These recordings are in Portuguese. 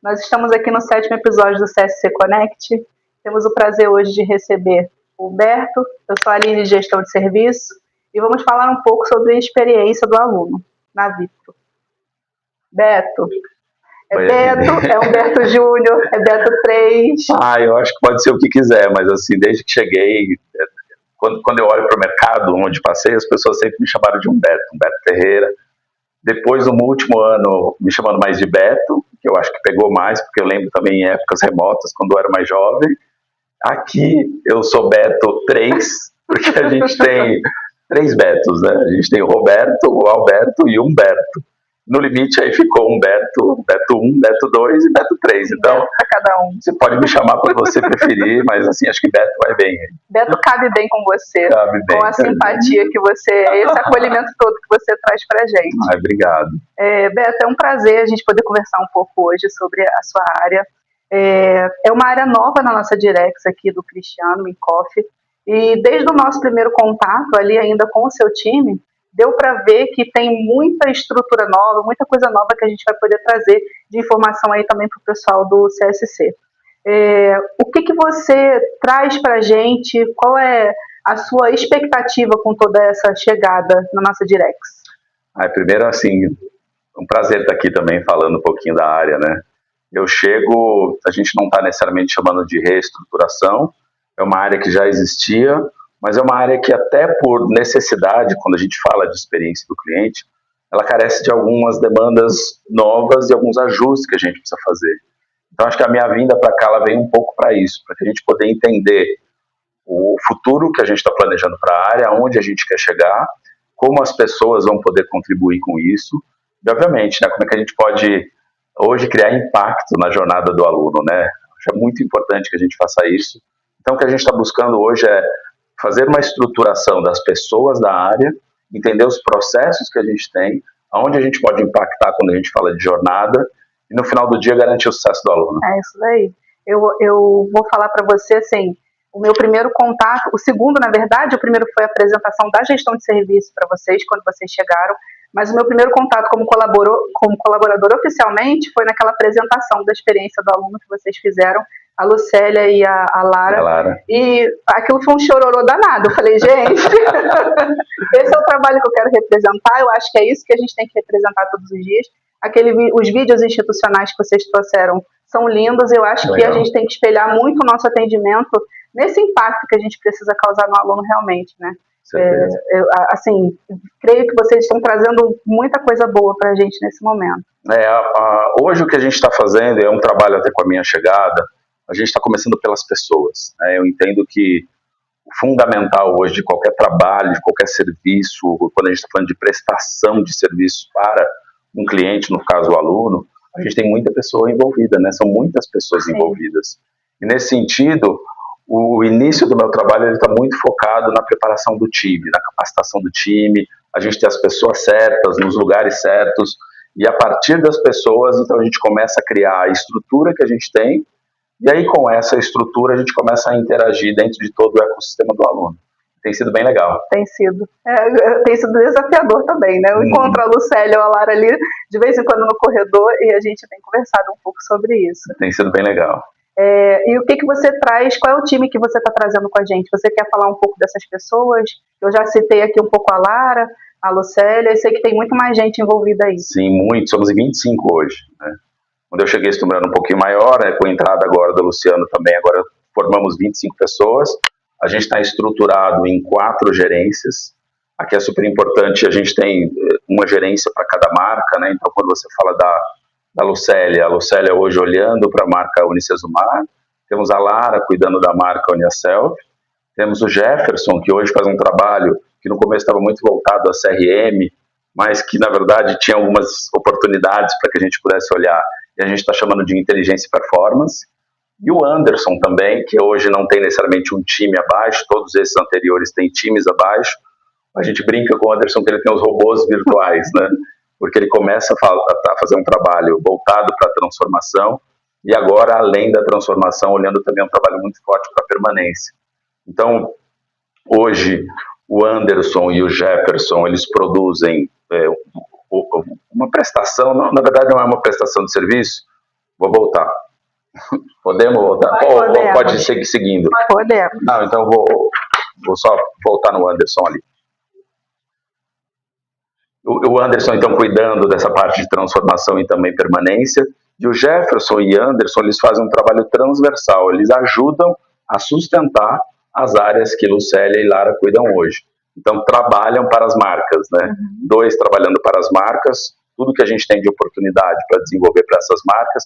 Nós estamos aqui no 7º episódio do CSC Connect. Temos o prazer hoje de receber o Humberto. Eu sou a Aline de Gestão de Serviço e vamos falar um pouco sobre a experiência do aluno na Vitro. Beto. Oi, Beto, é Humberto Júnior, é Beto 3. Eu acho que pode ser o que quiser, mas assim, desde que cheguei, quando eu olho para o mercado onde passei, as pessoas sempre me chamaram de Humberto Ferreira. Depois, no último ano, me chamando mais de Beto, que eu acho que pegou mais, porque eu lembro também em épocas remotas, quando eu era mais jovem. Aqui, eu sou Beto 3, porque a gente tem 3 Betos, né? A gente tem o Roberto, o Alberto e o Humberto. No limite, aí ficou Humberto, Beto 1, Beto 2 e Beto 3. Então, para cada um. Você pode me chamar para você preferir, mas assim, acho que Beto vai bem. Beto cabe bem com você, cabe bem, com a simpatia que você, esse acolhimento todo que você traz para a gente. Obrigado. Beto, é um prazer a gente poder conversar um pouco hoje sobre a sua área. É uma área nova na nossa Direx aqui do Cristiano Minkoff, e desde o nosso primeiro contato ali ainda com o seu time, deu para ver que tem muita estrutura nova, muita coisa nova que a gente vai poder trazer de informação aí também para o pessoal do CSC. O que você traz para a gente? Qual é a sua expectativa com toda essa chegada na nossa Direx? Primeiro, assim, um prazer estar aqui também falando um pouquinho da área, né? Eu chego, a gente não está necessariamente chamando de reestruturação, é uma área que já existia, mas é uma área que até por necessidade, quando a gente fala de experiência do cliente, ela carece de algumas demandas novas e alguns ajustes que a gente precisa fazer. Então, acho que a minha vinda para cá, ela vem um pouco para isso, para que a gente poder entender o futuro que a gente está planejando para a área, aonde a gente quer chegar, como as pessoas vão poder contribuir com isso, e, obviamente, né, como é que a gente pode, hoje, criar impacto na jornada do aluno, né? Acho que é muito importante que a gente faça isso. Então, o que a gente está buscando hoje é fazer uma estruturação das pessoas da área, entender os processos que a gente tem, aonde a gente pode impactar quando a gente fala de jornada, e no final do dia garantir o sucesso do aluno. É isso daí. Eu vou falar para você, assim, o meu primeiro contato, o segundo, na verdade, o primeiro foi a apresentação da gestão de serviço para vocês, quando vocês chegaram, mas o meu primeiro contato como colaborador oficialmente foi naquela apresentação da experiência do aluno que vocês fizeram, a Lucélia e a Lara. E aquilo foi um chororô danado. Eu falei, gente, esse é o trabalho que eu quero representar, eu acho que é isso que a gente tem que representar todos os dias. Os vídeos institucionais que vocês trouxeram são lindos, eu acho que a gente tem que espelhar muito o nosso atendimento nesse impacto que a gente precisa causar no aluno realmente, né? Assim, creio que vocês estão trazendo muita coisa boa para a gente nesse momento. Hoje o que a gente está fazendo é um trabalho até com a minha chegada, a gente está começando pelas pessoas, né? Eu entendo que o fundamental hoje de qualquer trabalho, de qualquer serviço, quando a gente está falando de prestação de serviço para um cliente, no caso o aluno, a gente tem muita pessoa envolvida, né? São muitas pessoas envolvidas. E nesse sentido, o início do meu trabalho está muito focado na preparação do time, na capacitação do time, a gente ter as pessoas certas, nos lugares certos, e a partir das pessoas, então a gente começa a criar a estrutura que a gente tem, e aí com essa estrutura a gente começa a interagir dentro de todo o ecossistema do aluno. Tem sido bem legal. Tem sido desafiador também, né? Eu encontro a Lucélia ou a Lara ali de vez em quando no corredor e a gente tem conversado um pouco sobre isso. Tem sido bem legal. E o que você traz, qual é o time que você está trazendo com a gente? Você quer falar um pouco dessas pessoas? Eu já citei aqui um pouco a Lara, a Lucélia, e sei que tem muito mais gente envolvida aí. Sim, muito, somos 25 hoje, né? Quando eu cheguei, esse número era um pouquinho maior, né? Com a entrada agora do Luciano também, agora formamos 25 pessoas. A gente está estruturado em 4 gerências. Aqui é super importante, a gente tem uma gerência para cada marca, né? Então, quando você fala da Lucélia, a Lucélia hoje olhando para a marca Unicesumar, temos a Lara cuidando da marca Uniaselv, temos o Jefferson, que hoje faz um trabalho que no começo estava muito voltado a CRM, mas que na verdade tinha algumas oportunidades para que a gente pudesse olhar, e a gente está chamando de inteligência e performance. E o Anderson também, que hoje não tem necessariamente um time abaixo, todos esses anteriores têm times abaixo. A gente brinca com o Anderson que ele tem os robôs virtuais, né? Porque ele começa a fazer um trabalho voltado para a transformação, e agora, além da transformação, olhando também um trabalho muito forte para a permanência. Então, hoje, o Anderson e o Jefferson, eles produzem uma prestação, na verdade não é uma prestação de serviço, Vou voltar. Podemos voltar? Ou pode seguir seguindo? Podemos. Não, então vou só voltar no Anderson ali. O Anderson, então, cuidando dessa parte de transformação e também permanência. E o Jefferson e Anderson, eles fazem um trabalho transversal. Eles ajudam a sustentar as áreas que Lucélia e Lara cuidam hoje. Então, trabalham para as marcas, né? Uhum. 2 trabalhando para as marcas, tudo que a gente tem de oportunidade para desenvolver para essas marcas.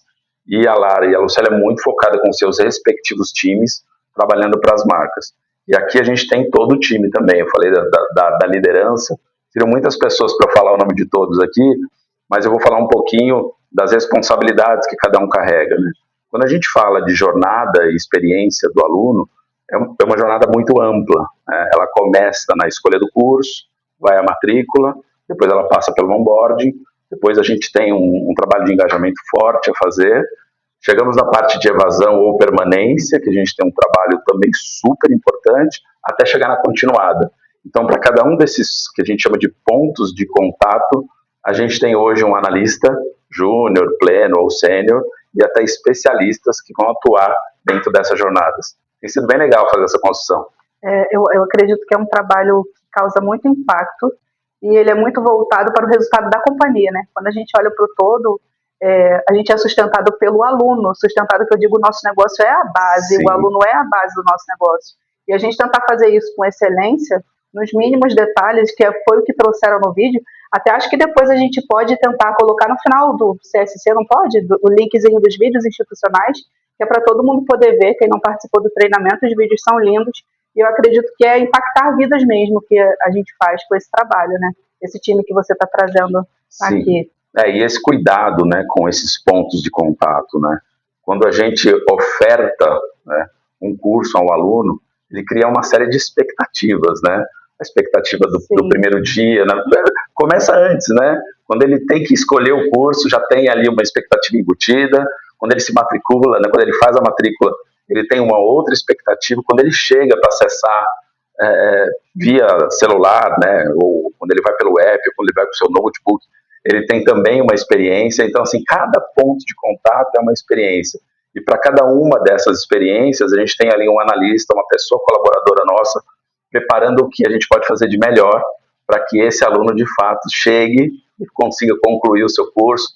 E a Lara e a Lucélia muito focada com seus respectivos times, trabalhando para as marcas. E aqui a gente tem todo o time também. Eu falei da liderança. Seriam muitas pessoas para falar o nome de todos aqui, mas eu vou falar um pouquinho das responsabilidades que cada um carrega, né? Quando a gente fala de jornada e experiência do aluno, é uma jornada muito ampla, né? Ela começa na escolha do curso, vai à matrícula, depois ela passa pelo onboarding, depois a gente tem um trabalho de engajamento forte a fazer, chegamos na parte de evasão ou permanência, que a gente tem um trabalho também super importante, até chegar na continuada. Então, para cada um desses que a gente chama de pontos de contato, a gente tem hoje um analista júnior, pleno ou sênior, e até especialistas que vão atuar dentro dessas jornadas. Tem sido bem legal fazer essa construção. Eu acredito que é um trabalho que causa muito impacto, e ele é muito voltado para o resultado da companhia, né? Quando a gente olha para o todo, a gente é sustentado pelo aluno, sustentado, que eu digo, o nosso negócio é a base, Sim. O aluno é a base do nosso negócio. E a gente tentar fazer isso com excelência, nos mínimos detalhes, que foi o que trouxeram no vídeo. Até acho que depois a gente pode tentar colocar no final do CSC, não pode? O linkzinho dos vídeos institucionais, que é para todo mundo poder ver. Quem não participou do treinamento, os vídeos são lindos. E eu acredito que é impactar vidas mesmo que a gente faz com esse trabalho, né? Esse time que você está trazendo Sim. aqui. E esse cuidado, né, com esses pontos de contato, né? Quando a gente oferta, né, um curso ao aluno, ele cria uma série de expectativas, né? A expectativa do primeiro dia, né? Começa antes, né? Quando ele tem que escolher o curso, já tem ali uma expectativa embutida. Quando ele se matricula, né? Quando ele faz a matrícula, ele tem uma outra expectativa. Quando ele chega para acessar via celular, né? Ou quando ele vai pelo app, ou quando ele vai para o seu notebook, ele tem também uma experiência. Então, assim, cada ponto de contato é uma experiência. E para cada uma dessas experiências, a gente tem ali um analista, uma pessoa colaboradora nossa, preparando o que a gente pode fazer de melhor para que esse aluno, de fato, chegue e consiga concluir o seu curso,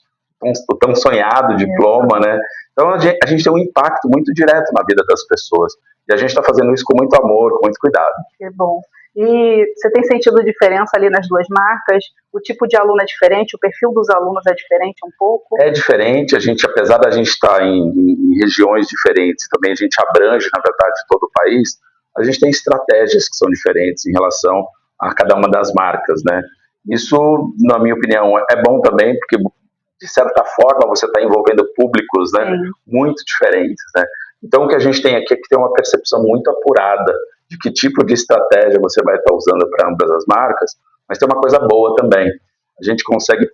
o tão sonhado diploma, né? Então, a gente tem um impacto muito direto na vida das pessoas. E a gente está fazendo isso com muito amor, com muito cuidado. Que bom. E você tem sentido diferença ali nas duas marcas? O tipo de aluno é diferente? O perfil dos alunos é diferente um pouco? É diferente. A gente, apesar da gente estar em regiões diferentes, também a gente abrange, na verdade, todo o país, a gente tem estratégias que são diferentes em relação a cada uma das marcas, né? Isso, na minha opinião, é bom também, porque, de certa forma, você está envolvendo públicos, né, muito diferentes, né? Então, o que a gente tem aqui é que tem uma percepção muito apurada de que tipo de estratégia você vai estar usando para ambas as marcas, mas tem uma coisa boa também. A gente consegue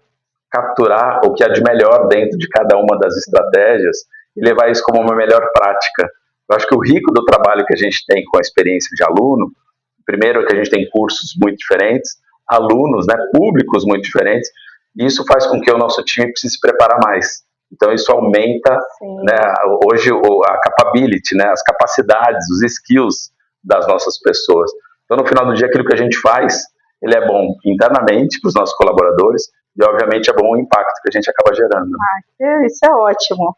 capturar o que há de melhor dentro de cada uma das estratégias e levar isso como uma melhor prática. Eu acho que o rico do trabalho que a gente tem com a experiência de aluno, primeiro é que a gente tem cursos muito diferentes, alunos, né, públicos muito diferentes, e isso faz com que o nosso time precise se preparar mais. Então isso aumenta, né, hoje a capability, né, as capacidades, os skills das nossas pessoas. Então no final do dia aquilo que a gente faz, ele é bom internamente para os nossos colaboradores e obviamente é bom o impacto que a gente acaba gerando. Isso é ótimo.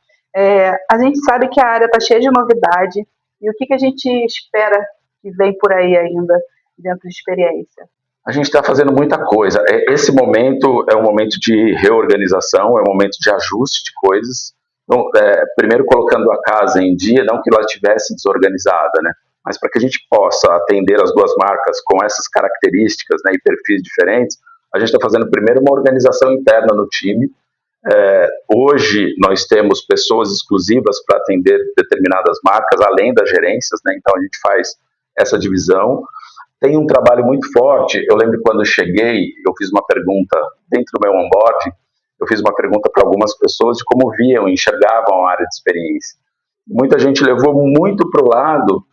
A gente sabe que a área está cheia de novidade, e o que a gente espera que vem por aí ainda dentro de experiência? A gente está fazendo muita coisa. Esse momento é um momento de reorganização, é um momento de ajuste de coisas. Então, primeiro colocando a casa em dia, não que ela estivesse desorganizada, né? Mas para que a gente possa atender as duas marcas com essas características, né, e perfis diferentes, a gente está fazendo primeiro uma organização interna no time. Hoje nós temos pessoas exclusivas para atender determinadas marcas, além das gerências, né? Então a gente faz essa divisão. Tem um trabalho muito forte. Eu lembro quando eu cheguei, eu fiz uma pergunta dentro do meu onboard, eu fiz uma pergunta para algumas pessoas de como viam, enxergavam a área de experiência. Muita gente levou muito para o lado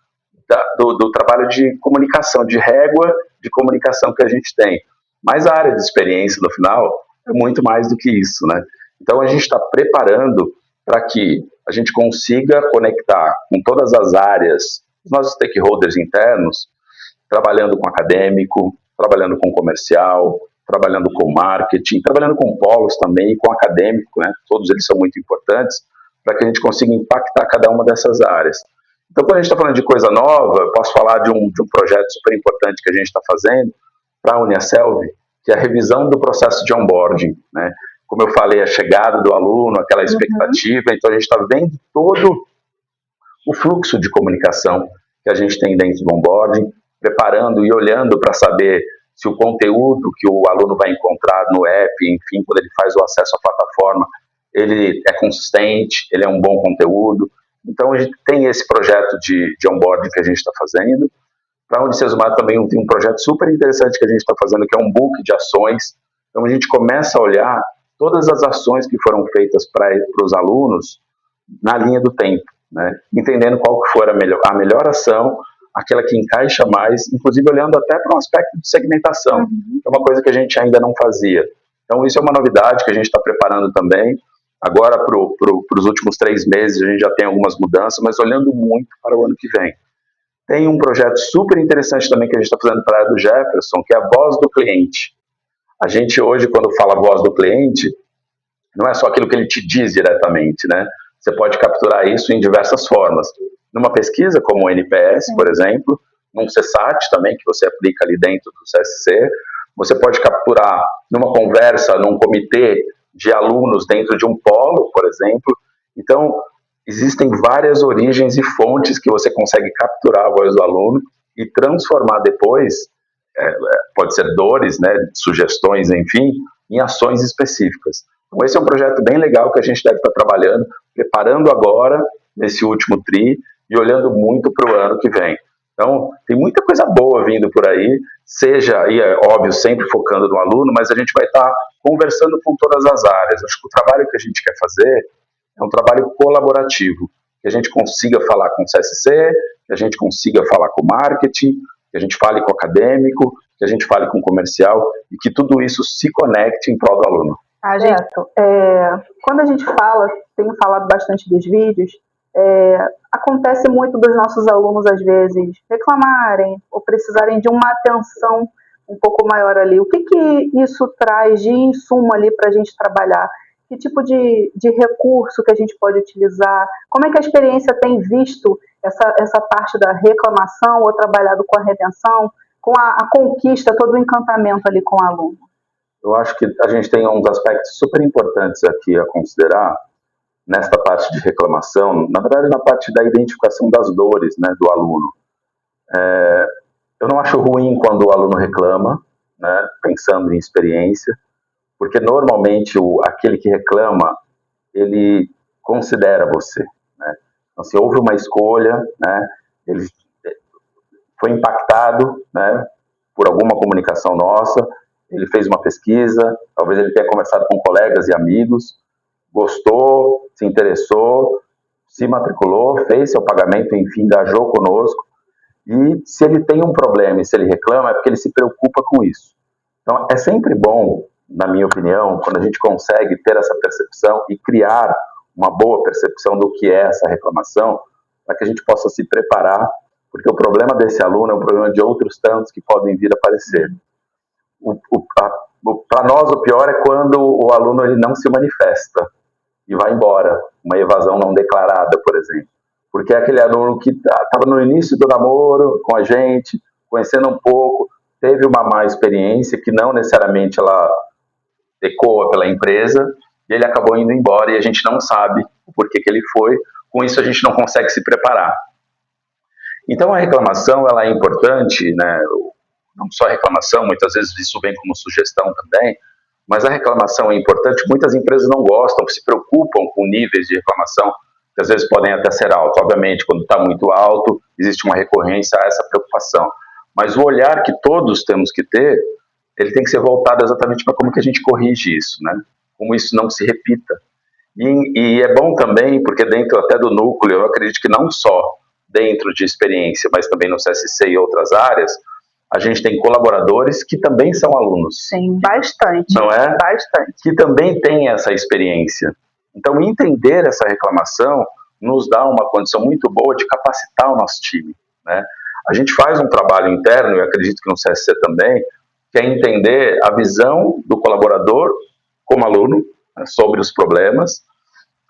do trabalho de comunicação, de régua de comunicação que a gente tem. Mas a área de experiência, no final, é muito mais do que isso, né? Então, a gente está preparando para que a gente consiga conectar com todas as áreas, os nossos stakeholders internos, trabalhando com acadêmico, trabalhando com comercial, trabalhando com marketing, trabalhando com polos também e com acadêmico, né? Todos eles são muito importantes para que a gente consiga impactar cada uma dessas áreas. Então, quando a gente está falando de coisa nova, eu posso falar de um projeto super importante que a gente está fazendo para a Uniaselv, que é a revisão do processo de onboarding, né? Como eu falei, a chegada do aluno, aquela expectativa, então a gente está vendo todo o fluxo de comunicação que a gente tem dentro do onboarding, preparando e olhando para saber se o conteúdo que o aluno vai encontrar no app, enfim, quando ele faz o acesso à plataforma, ele é consistente, ele é um bom conteúdo. Então a gente tem esse projeto de onboarding que a gente está fazendo. Para a Unicesumar também tem um projeto super interessante que a gente está fazendo, que é um book de ações. Então a gente começa a olhar todas as ações que foram feitas para os alunos na linha do tempo, né? Entendendo qual que for a melhor ação, aquela que encaixa mais, inclusive olhando até para um aspecto de segmentação, que é uma coisa que a gente ainda não fazia. Então isso é uma novidade que a gente está preparando também. Agora, para os últimos 3 meses, a gente já tem algumas mudanças, mas olhando muito para o ano que vem. Tem um projeto super interessante também que a gente está fazendo para a área do Jefferson, que é a voz do cliente. A gente hoje, quando fala voz do cliente, não é só aquilo que ele te diz diretamente, né? Você pode capturar isso em diversas formas. Numa pesquisa como o NPS, por exemplo, num CSAT também, que você aplica ali dentro do CSC, você pode capturar numa conversa, num comitê de alunos dentro de um polo, por exemplo. Então, existem várias origens e fontes que você consegue capturar a voz do aluno e transformar depois, pode ser dores, né, sugestões, enfim, em ações específicas. Então, esse é um projeto bem legal que a gente deve estar trabalhando, preparando agora, nesse último TRI, e olhando muito para o ano que vem. Então, tem muita coisa boa vindo por aí, seja, aí é óbvio, sempre focando no aluno, mas a gente vai estar conversando com todas as áreas. Acho que o trabalho que a gente quer fazer é um trabalho colaborativo, que a gente consiga falar com o CSC, que a gente consiga falar com o marketing, que a gente fale com o acadêmico, que a gente fale com o comercial, e que tudo isso se conecte em prol do aluno. Beto, quando a gente fala, tenho falado bastante dos vídeos, acontece muito dos nossos alunos, às vezes, reclamarem ou precisarem de uma atenção um pouco maior ali. O que isso traz de insumo ali para a gente trabalhar? Que tipo de recurso que a gente pode utilizar? Como é que a experiência tem visto essa parte da reclamação ou trabalhado com a retenção, com a conquista, todo o encantamento ali com o aluno? Eu acho que a gente tem uns aspectos super importantes aqui a considerar nesta parte de reclamação, na verdade na parte da identificação das dores, né, do aluno. Eu não acho ruim quando o aluno reclama, né, pensando em experiência, porque normalmente aquele que reclama, ele considera você, né? Então, se houve uma escolha, né, ele foi impactado, né, por alguma comunicação nossa, ele fez uma pesquisa, talvez ele tenha conversado com colegas e amigos, gostou, se interessou, se matriculou, fez seu pagamento, enfim, engajou conosco. E se ele tem um problema e se ele reclama, é porque ele se preocupa com isso. Então, é sempre bom, na minha opinião, quando a gente consegue ter essa percepção e criar uma boa percepção do que é essa reclamação, para que a gente possa se preparar, porque o problema desse aluno é um problema de outros tantos que podem vir a aparecer. Para nós, o pior é quando o aluno ele não se manifesta e vai embora, uma evasão não declarada, por exemplo. Porque é aquele aluno que estava no início do namoro com a gente, conhecendo um pouco, teve uma má experiência que não necessariamente ela ecoa pela empresa, e ele acabou indo embora e a gente não sabe o porquê que ele foi, com isso a gente não consegue se preparar. Então a reclamação ela é importante, né? Não só a reclamação, muitas vezes isso vem como sugestão também, mas a reclamação é importante. Muitas empresas não gostam, se preocupam com níveis de reclamação, que às vezes podem até ser altos. Obviamente, quando está muito alto, existe uma recorrência a essa preocupação. Mas o olhar que todos temos que ter, ele tem que ser voltado exatamente para como que a gente corrige isso, né? Como isso não se repita. E é bom também, porque dentro até do núcleo, eu acredito que não só dentro de experiência, mas também no CSC e outras áreas, a gente tem colaboradores que também são alunos. Sim, bastante. Não é? Bastante. Que também têm essa experiência. Então, entender essa reclamação nos dá uma condição muito boa de capacitar o nosso time, né? A gente faz um trabalho interno, e acredito que no CSC também, que é entender a visão do colaborador como aluno, né, sobre os problemas,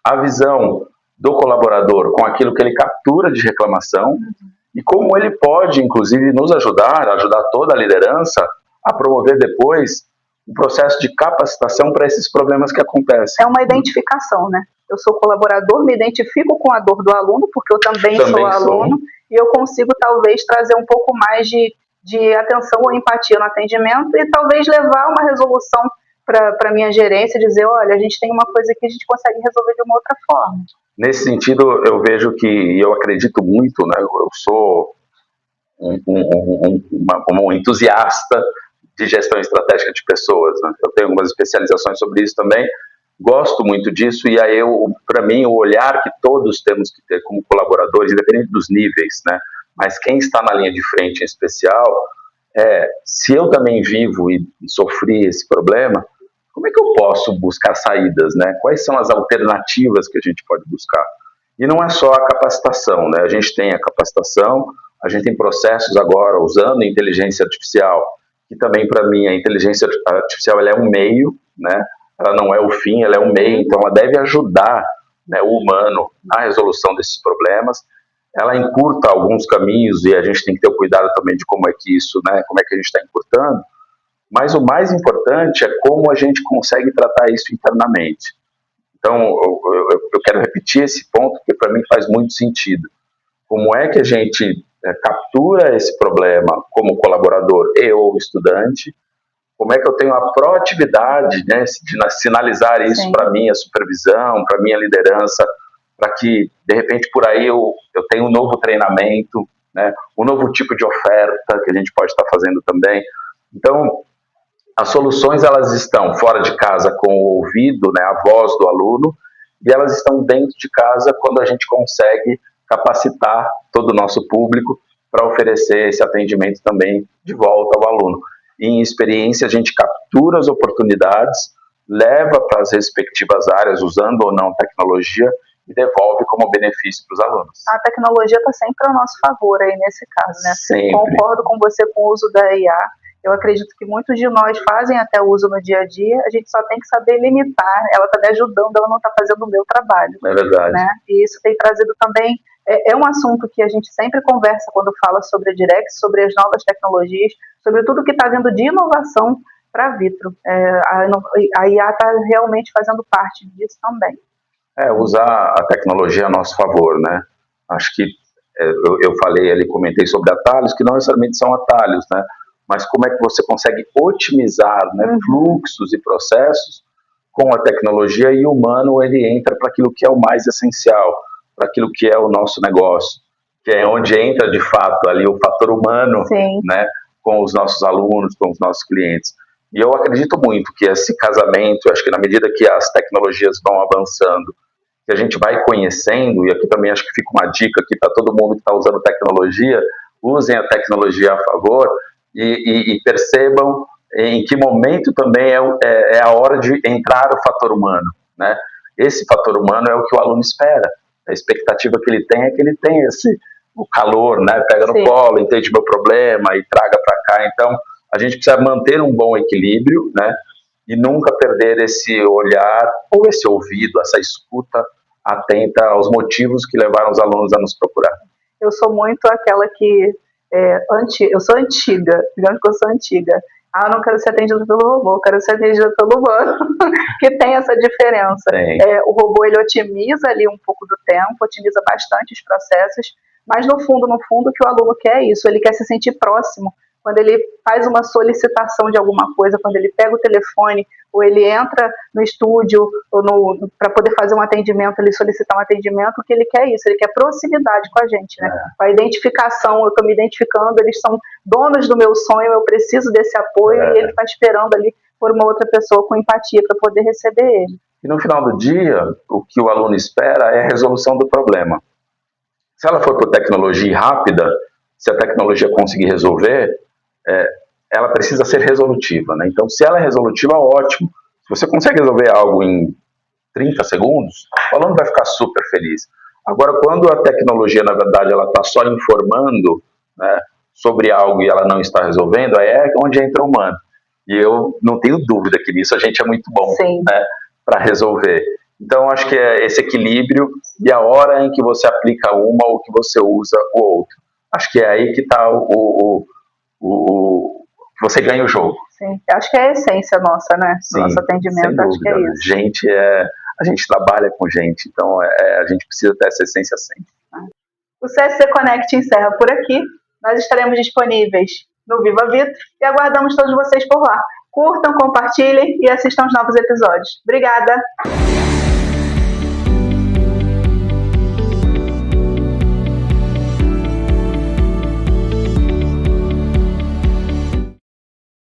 a visão do colaborador com aquilo que ele captura de reclamação e como ele pode, inclusive, nos ajudar toda a liderança a promover depois um processo de capacitação para esses problemas que acontecem. É uma identificação, né? Eu sou colaborador, me identifico com a dor do aluno, porque eu também sou aluno, e eu consigo talvez trazer um pouco mais de atenção ou empatia no atendimento e talvez levar uma resolução para a minha gerência, dizer, olha, a gente tem uma coisa que a gente consegue resolver de uma outra forma. Nesse sentido, eu vejo que, e eu acredito muito, né, eu sou um entusiasta de gestão estratégica de pessoas, né? Eu tenho algumas especializações sobre isso também, gosto muito disso, e aí, para mim, o olhar que todos temos que ter como colaboradores, independente dos níveis, né, mas quem está na linha de frente em especial, se eu também vivo e sofri esse problema, como é que eu posso buscar saídas, né? Quais são as alternativas que a gente pode buscar? E não é só a capacitação, né? A gente tem a capacitação, a gente tem processos agora usando inteligência artificial, que também, para mim, a inteligência artificial ela é um meio, né? Ela não é o fim, ela é um meio, então ela deve ajudar, né, o humano na resolução desses problemas. Ela encurta alguns caminhos e a gente tem que ter o cuidado também de como é que isso, né, como é que a gente está encurtando, mas o mais importante é como a gente consegue tratar isso internamente. Então, eu quero repetir esse ponto, porque para mim faz muito sentido. Como é que a gente captura esse problema como colaborador e ou estudante? Como é que eu tenho a proatividade, né, de sinalizar isso para a minha supervisão, para a minha liderança, para que, de repente, por aí eu tenha um novo treinamento, né, um novo tipo de oferta que a gente pode estar fazendo também. Então, as soluções elas estão fora de casa com o ouvido, né, a voz do aluno, e elas estão dentro de casa quando a gente consegue capacitar todo o nosso público para oferecer esse atendimento também de volta ao aluno. E, em experiência, a gente captura as oportunidades, leva para as respectivas áreas, usando ou não tecnologia, e devolve como benefício para os alunos. A tecnologia está sempre ao nosso favor aí nesse caso, né? Sempre. Concordo com você com o uso da IA. Eu acredito que muitos de nós fazem até uso no dia a dia, a gente só tem que saber limitar. Ela está me ajudando, ela não está fazendo o meu trabalho. É verdade. Né? E isso tem trazido também, é um assunto que a gente sempre conversa quando fala sobre a Direx, sobre as novas tecnologias, sobre tudo que está vindo de inovação para a Vitro. A IA está realmente fazendo parte disso também. Usar a tecnologia a nosso favor, né? Acho que eu falei ali, comentei sobre atalhos, que não necessariamente são atalhos, né? Mas como é que você consegue otimizar, né, fluxos e processos com a tecnologia, e o humano ele entra para aquilo que é o mais essencial, para aquilo que é o nosso negócio, que é onde entra de fato ali o fator humano, né, com os nossos alunos, com os nossos clientes. E eu acredito muito que esse casamento, acho que na medida que as tecnologias vão avançando, que a gente vai conhecendo, e aqui também acho que fica uma dica aqui para todo mundo que está usando tecnologia, usem a tecnologia a favor e percebam em que momento também é a hora de entrar o fator humano, né? Esse fator humano é o que o aluno espera, a expectativa que ele tem é que ele tenha o calor, né? Pega no colo, entende meu problema e traga para cá. Então, a gente precisa manter um bom equilíbrio, né? E nunca perder esse olhar ou esse ouvido, essa escuta atenta aos motivos que levaram os alunos a nos procurar. Eu sou muito aquela que eu sou antiga, digamos que eu sou antiga. Eu não quero ser atendida pelo robô, eu quero ser atendida pelo humano, que tem essa diferença. O robô ele otimiza ali um pouco do tempo, otimiza bastante os processos, mas no fundo, o que o aluno quer é isso, ele quer se sentir próximo. Quando ele faz uma solicitação de alguma coisa, quando ele pega o telefone, ou ele entra no estúdio para poder fazer um atendimento, ele solicitar um atendimento, o que ele quer é isso, ele quer proximidade com a gente, né? A identificação, eu estou me identificando, eles são donos do meu sonho, eu preciso desse apoio, e ele está esperando ali por uma outra pessoa com empatia para poder receber ele. E no final do dia, o que o aluno espera é a resolução do problema. Se ela for por tecnologia rápida, se a tecnologia conseguir resolver, ela precisa ser resolutiva, né? Então, se ela é resolutiva, ótimo. Se você consegue resolver algo em 30 segundos, o aluno vai ficar super feliz. Agora, quando a tecnologia, na verdade, ela está só informando, né, sobre algo e ela não está resolvendo, aí é onde entra o humano. E eu não tenho dúvida que nisso a gente é muito bom, né, para resolver. Então, acho que é esse equilíbrio e a hora em que você aplica uma ou que você usa o outro. Acho que é aí que está você ganha o jogo. Sim, acho que é a essência nossa, né? Sim, nosso atendimento, acho que é isso. A gente trabalha com gente, então a gente precisa ter essa essência sempre. O CSC Connect encerra por aqui. Nós estaremos disponíveis no Viva Vitro e aguardamos todos vocês por lá. Curtam, compartilhem e assistam os novos episódios. Obrigada!